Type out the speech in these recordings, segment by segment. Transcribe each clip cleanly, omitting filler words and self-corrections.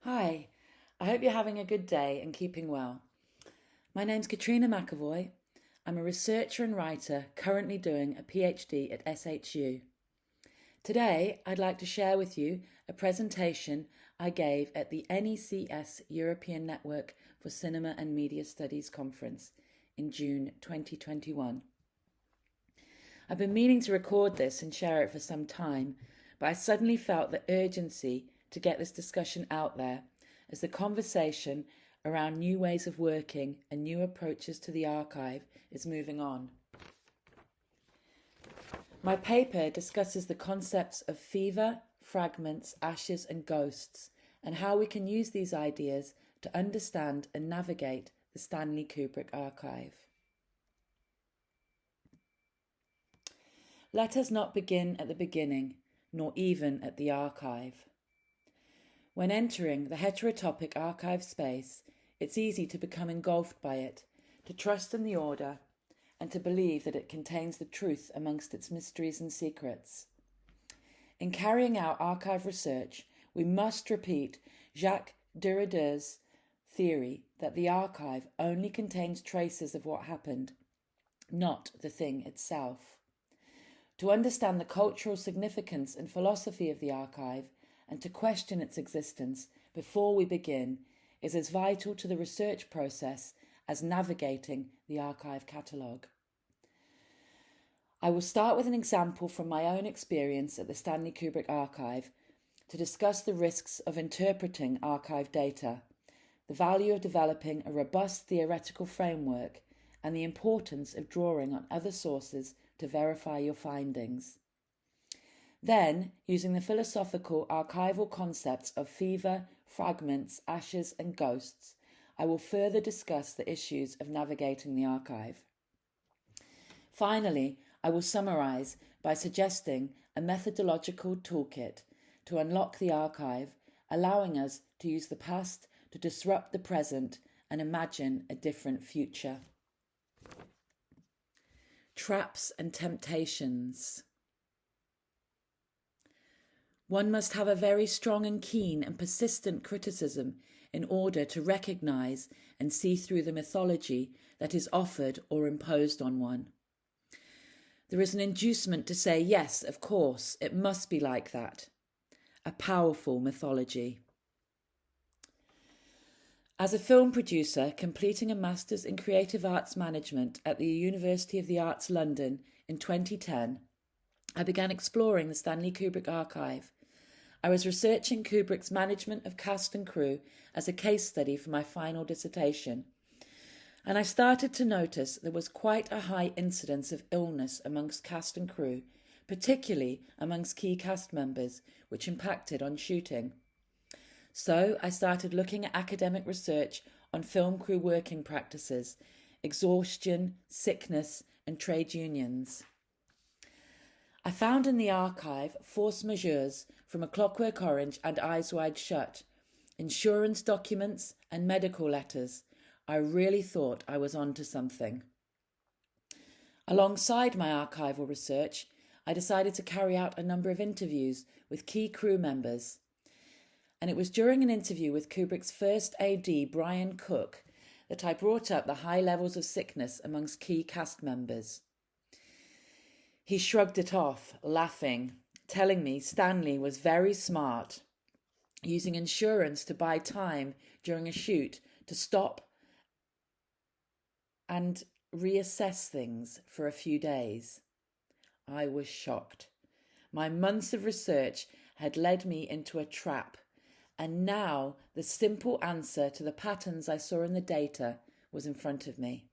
Hi, I hope you're having a good day and keeping well. My name's Katrina McAvoy. I'm a researcher and writer currently doing a PhD at SHU. Today, I'd like to share with you a presentation I gave at the NECS European Network for Cinema and Media Studies conference in June 2021. I've been meaning to record this and share it for some time, but I suddenly felt the urgency to get this discussion out there as the conversation around new ways of working and new approaches to the archive is moving on. My paper discusses the concepts of fever, fragments, ashes and ghosts, and how we can use these ideas to understand and navigate the Stanley Kubrick archive. Let us not begin at the beginning, nor even at the archive. When entering the heterotopic archive space, it's easy to become engulfed by it, to trust in the order, and to believe that it contains the truth amongst its mysteries and secrets. In carrying out archive research, we must repeat Jacques Derrida's theory that the archive only contains traces of what happened, not the thing itself. To understand the cultural significance and philosophy of the archive, and to question its existence before we begin, is as vital to the research process as navigating the archive catalogue. I will start with an example from my own experience at the Stanley Kubrick archive to discuss the risks of interpreting archive data, the value of developing a robust theoretical framework, and the importance of drawing on other sources to verify your findings. Then, using the philosophical archival concepts of fever, fragments, ashes and ghosts, I will further discuss the issues of navigating the archive. Finally, I will summarise by suggesting a methodological toolkit to unlock the archive, allowing us to use the past to disrupt the present and imagine a different future. Traps and temptations. One must have a very strong and keen and persistent criticism in order to recognise and see through the mythology that is offered or imposed on one. There is an inducement to say, yes, of course, it must be like that. A powerful mythology. As a film producer completing a Masters in Creative Arts Management at the University of the Arts London in 2010, I began exploring the Stanley Kubrick archive. I was researching Kubrick's management of cast and crew as a case study for my final dissertation, and I started to notice there was quite a high incidence of illness amongst cast and crew, particularly amongst key cast members, which impacted on shooting. So I started looking at academic research on film crew working practices, exhaustion, sickness, and trade unions. I found in the archive force majeures from A Clockwork Orange and Eyes Wide Shut, insurance documents and medical letters. I really thought I was onto something. Alongside my archival research, I decided to carry out a number of interviews with key crew members. And it was during an interview with Kubrick's first AD, Brian Cook, that I brought up the high levels of sickness amongst key cast members. He shrugged it off, laughing, telling me Stanley was very smart, using insurance to buy time during a shoot to stop and reassess things for a few days. I was shocked. My months of research had led me into a trap, and now the simple answer to the patterns I saw in the data was in front of me.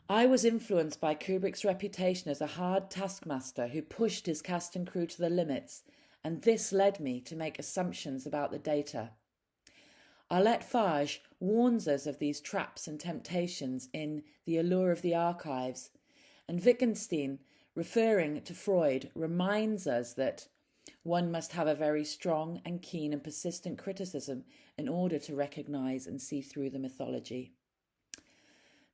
I was influenced by Kubrick's reputation as a hard taskmaster who pushed his cast and crew to the limits, and this led me to make assumptions about the data. Arlette Farge warns us of these traps and temptations in The Allure of the Archives, and Wittgenstein, referring to Freud, reminds us that one must have a very strong and keen and persistent criticism in order to recognise and see through the mythology.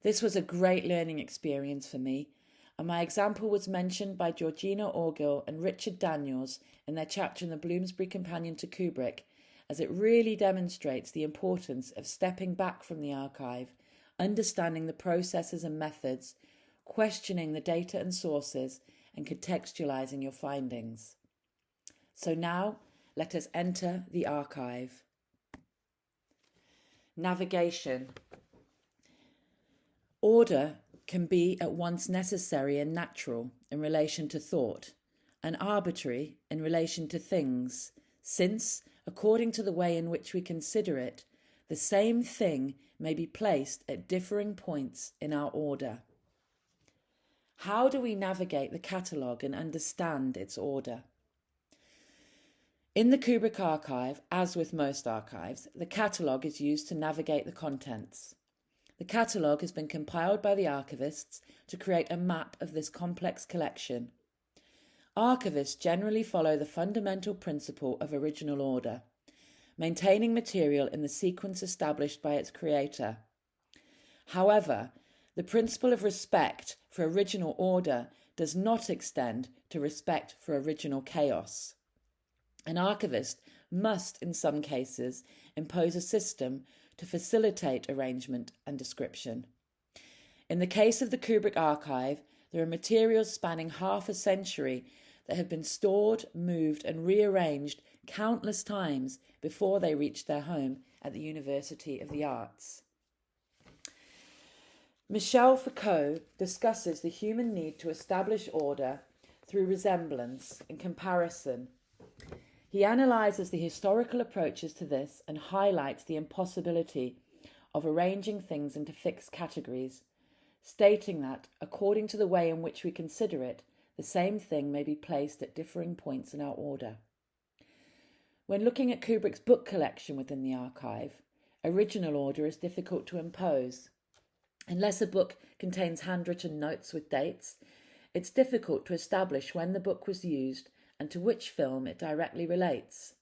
This was a great learning experience for me, and my example was mentioned by Georgina Orgill and Richard Daniels in their chapter in the Bloomsbury Companion to Kubrick, as it really demonstrates the importance of stepping back from the archive, understanding the processes and methods, questioning the data and sources, and contextualizing your findings. So now, let us enter the archive. Navigation. Order can be at once necessary and natural in relation to thought, and arbitrary in relation to things, since, according to the way in which we consider it, the same thing may be placed at differing points in our order. How do we navigate the catalogue and understand its order? In the Kubrick archive, as with most archives, the catalogue is used to navigate the contents. The catalogue has been compiled by the archivists to create a map of this complex collection. Archivists generally follow the fundamental principle of original order, maintaining material in the sequence established by its creator. However, the principle of respect for original order does not extend to respect for original chaos. An archivist must, in some cases, impose a system to facilitate arrangement and description. In the case of the Kubrick archive, there are materials spanning half a century that have been stored, moved, and rearranged countless times before they reached their home at the University of the Arts. Michel Foucault discusses the human need to establish order through resemblance and comparison. He analyses the historical approaches to this and highlights the impossibility of arranging things into fixed categories, stating that, according to the way in which we consider it, the same thing may be placed at differing points in our order. When looking at Kubrick's book collection within the archive, original order is difficult to impose. Unless a book contains handwritten notes with dates, it's difficult to establish when the book was used and to which film it directly relates.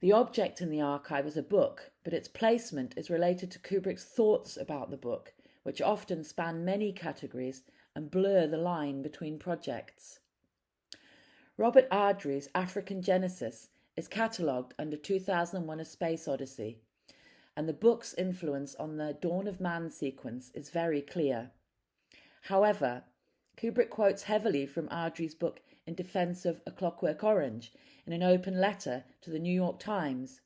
The object in the archive is a book, but its placement is related to Kubrick's thoughts about the book, which often span many categories and blur the line between projects. Robert Ardrey's African Genesis is catalogued under 2001: A Space Odyssey, and the book's influence on the Dawn of Man sequence is very clear. However, Kubrick quotes heavily from Ardrey's book in defense of A Clockwork Orange in an open letter to the New York Times.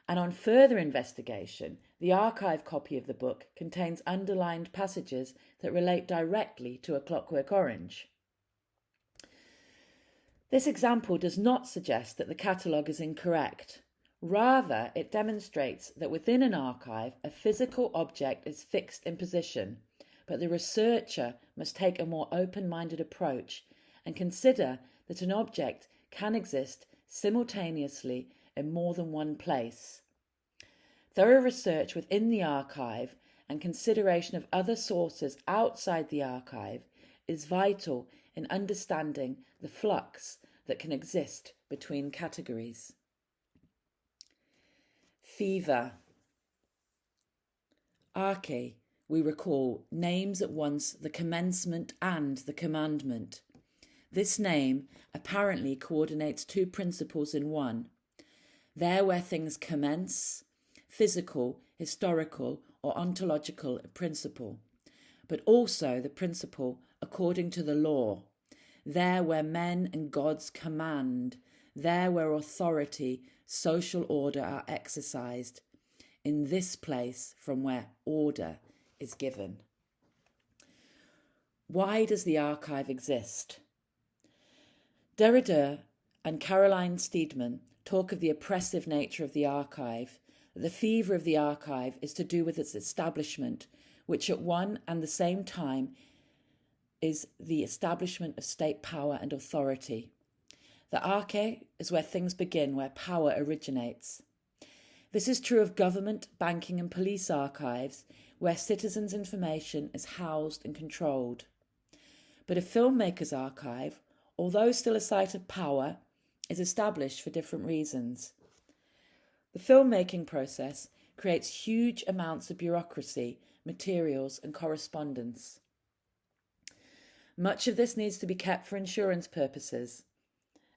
And on further investigation, the archive copy of the book contains underlined passages that relate directly to A Clockwork Orange. This example does not suggest that the catalogue is incorrect. Rather, it demonstrates that within an archive, a physical object is fixed in position, but the researcher must take a more open-minded approach and consider that an object can exist simultaneously in more than one place. Thorough research within the archive and consideration of other sources outside the archive is vital in understanding the flux that can exist between categories. Fever. Arche, we recall, names at once the commencement and the commandment. This name apparently coordinates two principles in one. There where things commence, physical, historical, or ontological principle, but also the principle according to the law. There where men and gods command, there where authority, social order are exercised, in this place from where order is given. Why does the archive exist? Derrida and Caroline Steedman talk of the oppressive nature of the archive. The fever of the archive is to do with its establishment, which at one and the same time is the establishment of state power and authority. The arche is where things begin, where power originates. This is true of government, banking and police archives, where citizens' information is housed and controlled. But a filmmaker's archive, although still a site of power, is established for different reasons. The filmmaking process creates huge amounts of bureaucracy, materials and correspondence. Much of this needs to be kept for insurance purposes,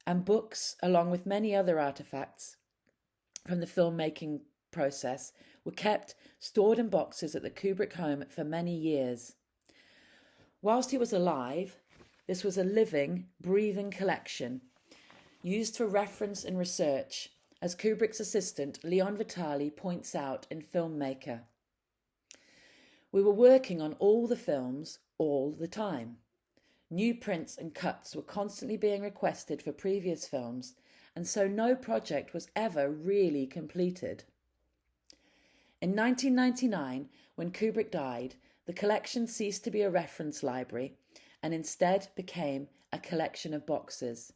and books, along with many other artefacts, from the filmmaking process were kept stored in boxes at the Kubrick home for many years. Whilst he was alive, this was a living, breathing collection used for reference and research, as Kubrick's assistant Leon Vitali points out in Filmmaker. We were working on all the films all the time. New prints and cuts were constantly being requested for previous films, and so no project was ever really completed. In 1999, when Kubrick died, the collection ceased to be a reference library and instead became a collection of boxes.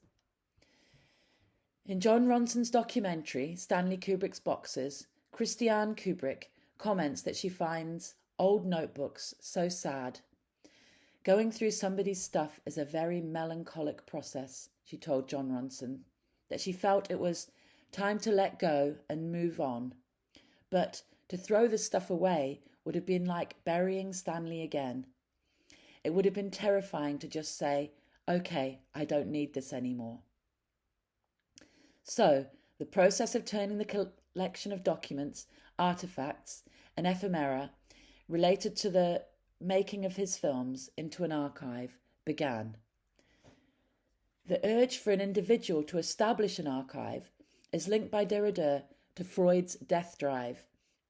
In Jon Ronson's documentary, Stanley Kubrick's Boxes, Christiane Kubrick comments that she finds old notebooks so sad. Going through somebody's stuff is a very melancholic process, she told Jon Ronson, that she felt it was time to let go and move on. But to throw the stuff away would have been like burying Stanley again. It would have been terrifying to just say, okay, I don't need this anymore. So, the process of turning the collection of documents, artifacts, and ephemera related to the making of his films into an archive began. The urge for an individual to establish an archive is linked by Derrida to Freud's death drive,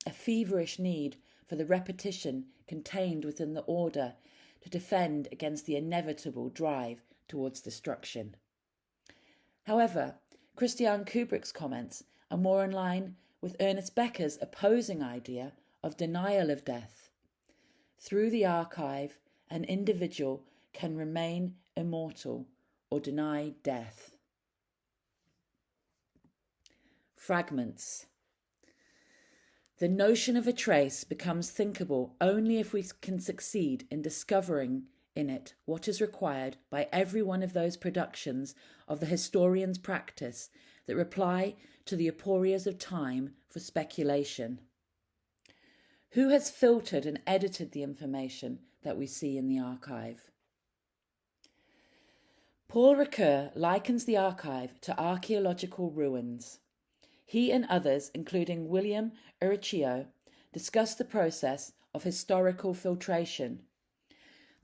a feverish need for the repetition contained within the order to defend against the inevitable drive towards destruction. However, Christiane Kubrick's comments are more in line with Ernest Becker's opposing idea of denial of death. Through the archive, an individual can remain immortal or deny death. Fragments. The notion of a trace becomes thinkable only if we can succeed in discovering in it what is required by every one of those productions of the historian's practice that reply to the aporias of time for speculation. Who has filtered and edited the information that we see in the archive? Paul Ricoeur likens the archive to archaeological ruins. He and others, including William Urrutia, discuss the process of historical filtration,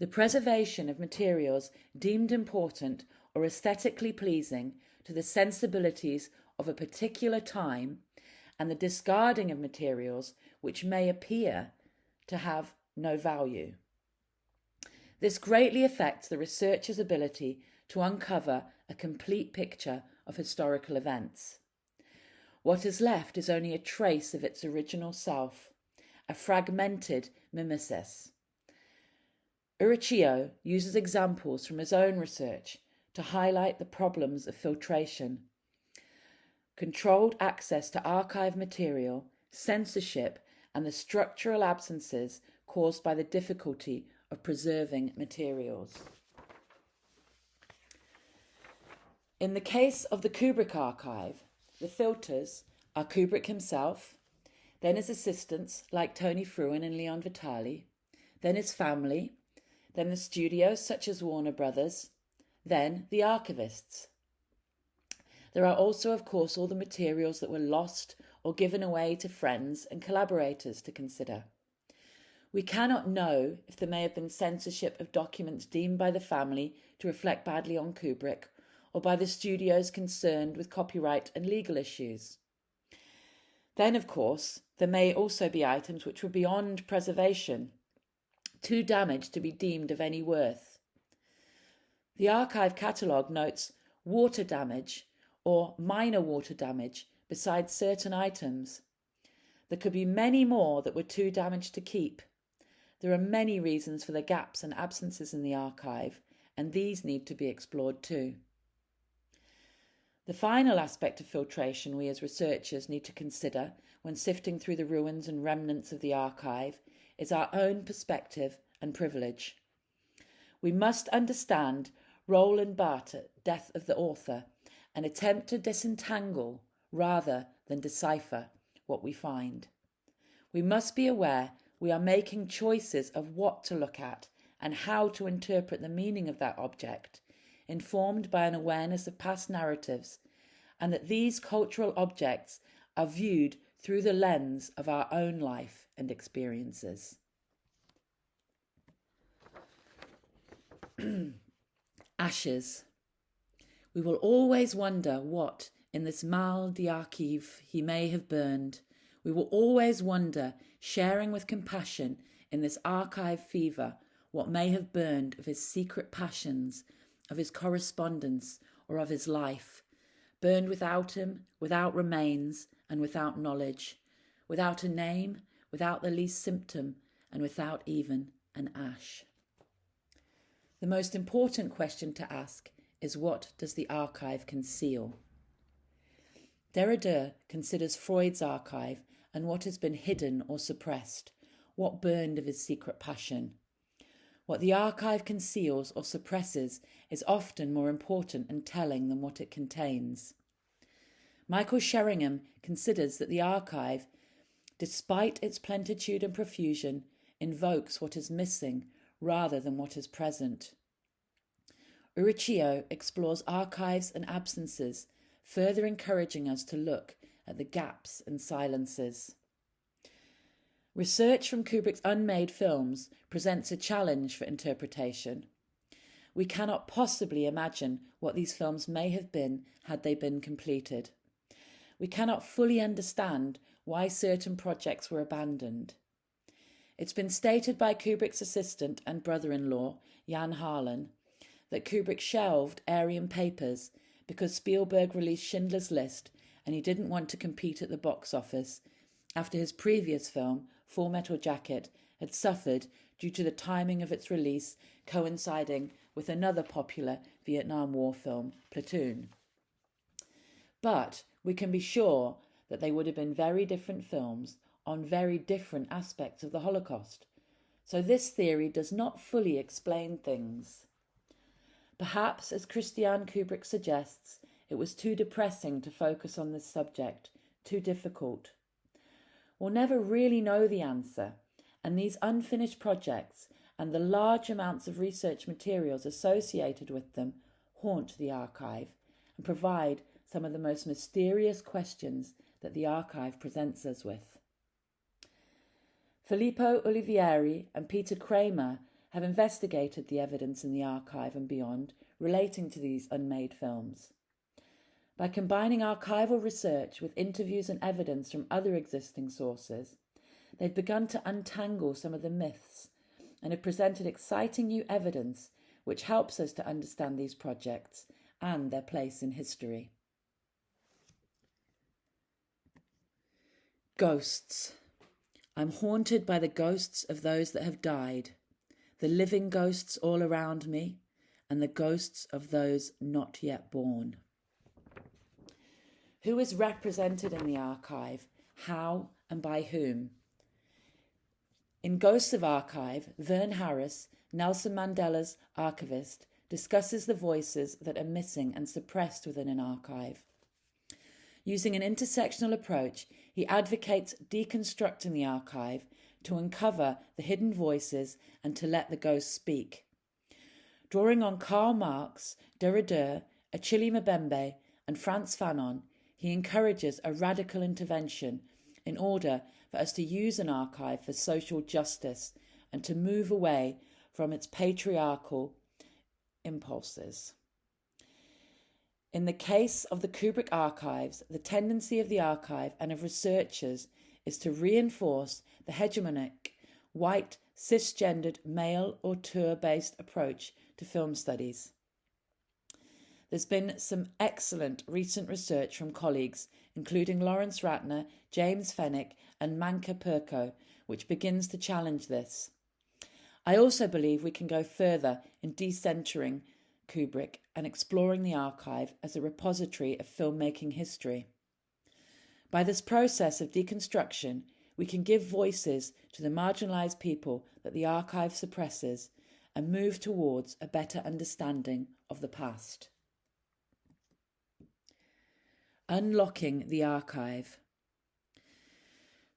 the preservation of materials deemed important or aesthetically pleasing to the sensibilities of a particular time, and the discarding of materials which may appear to have no value. This greatly affects the researcher's ability to uncover a complete picture of historical events. What is left is only a trace of its original self, a fragmented mimesis. Urrutia uses examples from his own research to highlight the problems of filtration: controlled access to archive material, censorship, and the structural absences caused by the difficulty of preserving materials. In the case of the Kubrick archive, the filters are Kubrick himself, then his assistants like Tony Frewin and Leon Vitali, then his family, then the studios such as Warner Brothers, then the archivists. There are also, of course, all the materials that were lost or given away to friends and collaborators to consider. We cannot know if there may have been censorship of documents deemed by the family to reflect badly on Kubrick, or by the studios concerned with copyright and legal issues. Then, of course, there may also be items which were beyond preservation, too damaged to be deemed of any worth. The archive catalogue notes water damage or minor water damage besides certain items. There could be many more that were too damaged to keep. There are many reasons for the gaps and absences in the archive, and these need to be explored too. The final aspect of filtration we as researchers need to consider when sifting through the ruins and remnants of the archive is our own perspective and privilege. We must understand Roland Barthes' Death of the Author and attempt to disentangle rather than decipher what we find. We must be aware we are making choices of what to look at and how to interpret the meaning of that object, informed by an awareness of past narratives, and that these cultural objects are viewed through the lens of our own life and experiences. Ashes. We will always wonder what, in this mal d'archive, he may have burned. We will always wonder, sharing with compassion in this archive fever, what may have burned of his secret passions, of his correspondence, or of his life, burned without him, without remains, and without knowledge, without a name, without the least symptom, and without even an ash. The most important question to ask is, what does the archive conceal? Derrida considers Freud's archive and what has been hidden or suppressed, what burned of his secret passion. What the archive conceals or suppresses is often more important and telling than what it contains. Michael Sheringham considers that the archive, despite its plenitude and profusion, invokes what is missing rather than what is present. Urrutia explores archives and absences, further encouraging us to look at the gaps and silences. Research from Kubrick's unmade films presents a challenge for interpretation. We cannot possibly imagine what these films may have been had they been completed. We cannot fully understand why certain projects were abandoned. It's been stated by Kubrick's assistant and brother-in-law, Jan Harlan, that Kubrick shelved Aryan Papers because Spielberg released Schindler's List and he didn't want to compete at the box office after his previous film, Full Metal Jacket, had suffered due to the timing of its release coinciding with another popular Vietnam War film, Platoon. But we can be sure that they would have been very different films on very different aspects of the Holocaust. So this theory does not fully explain things. Perhaps, as Christian Kubrick suggests, it was too depressing to focus on this subject, too difficult. We'll never really know the answer, and these unfinished projects and the large amounts of research materials associated with them haunt the archive and provide some of the most mysterious questions that the archive presents us with. Filippo Olivieri and Peter Kramer have investigated the evidence in the archive and beyond relating to these unmade films. By combining archival research with interviews and evidence from other existing sources, they've begun to untangle some of the myths and have presented exciting new evidence which helps us to understand these projects and their place in history. Ghosts. I'm haunted by the ghosts of those that have died, the living ghosts all around me, and the ghosts of those not yet born. Who is represented in the archive? How and by whom? In Ghosts of Archive, Vern Harris, Nelson Mandela's archivist, discusses the voices that are missing and suppressed within an archive. Using an intersectional approach, he advocates deconstructing the archive to uncover the hidden voices and to let the ghosts speak. Drawing on Karl Marx, Derrida, Achille Mbembe, and Frantz Fanon, he encourages a radical intervention in order for us to use an archive for social justice and to move away from its patriarchal impulses. In the case of the Kubrick archives, the tendency of the archive and of researchers is to reinforce the hegemonic, white, cisgendered, male auteur-based approach to film studies. There's been some excellent recent research from colleagues, including Lawrence Ratner, James Fennick, and Manka Perko, which begins to challenge this. I also believe we can go further in decentering Kubrick and exploring the archive as a repository of filmmaking history. By this process of deconstruction, we can give voices to the marginalised people that the archive suppresses and move towards a better understanding of the past. Unlocking the archive.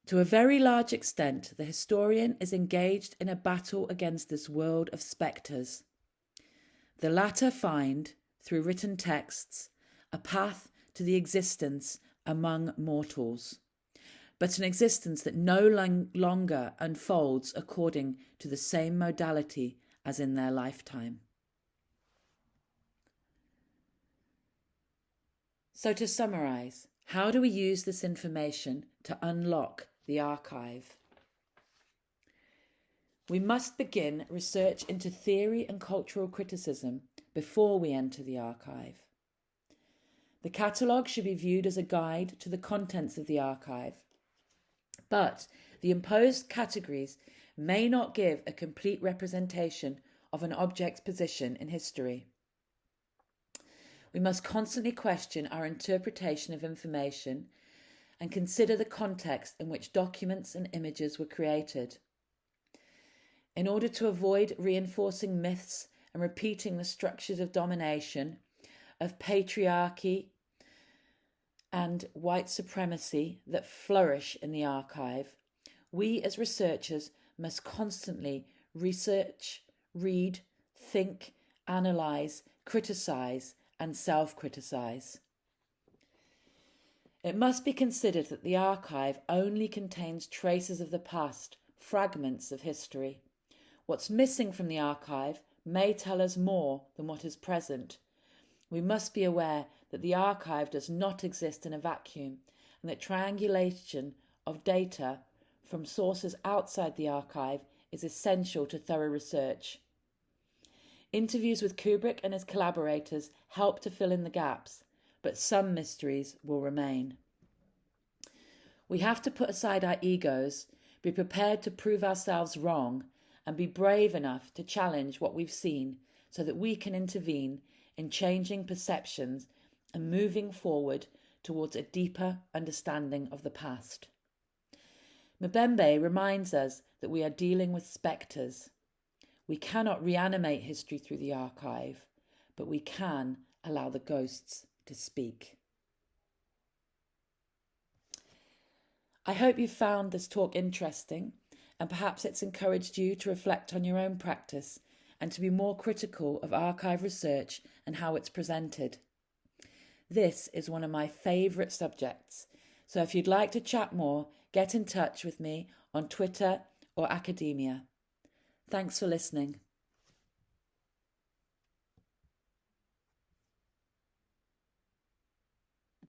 To a very large extent, the historian is engaged in a battle against this world of spectres. The latter find, through written texts, a path to the existence among mortals, but an existence that no longer unfolds according to the same modality as in their lifetime. So to summarise, how do we use this information to unlock the archive? We must begin research into theory and cultural criticism before we enter the archive. The catalogue should be viewed as a guide to the contents of the archive, but the imposed categories may not give a complete representation of an object's position in history. We must constantly question our interpretation of information and consider the context in which documents and images were created. In order to avoid reinforcing myths and repeating the structures of domination, of patriarchy and white supremacy that flourish in the archive, we as researchers must constantly research, read, think, analyse, criticise and self-criticise. It must be considered that the archive only contains traces of the past, fragments of history. What's missing from the archive may tell us more than what is present. We must be aware that the archive does not exist in a vacuum and that triangulation of data from sources outside the archive is essential to thorough research. Interviews with Kubrick and his collaborators help to fill in the gaps, but some mysteries will remain. We have to put aside our egos, be prepared to prove ourselves wrong, and be brave enough to challenge what we've seen so that we can intervene in changing perceptions and moving forward towards a deeper understanding of the past. Mbembe reminds us that we are dealing with spectres. We cannot reanimate history through the archive, but we can allow the ghosts to speak. I hope you found this talk interesting, and perhaps it's encouraged you to reflect on your own practice and to be more critical of archive research and how it's presented. This is one of my favourite subjects, so if you'd like to chat more, get in touch with me on Twitter or academia. Thanks for listening.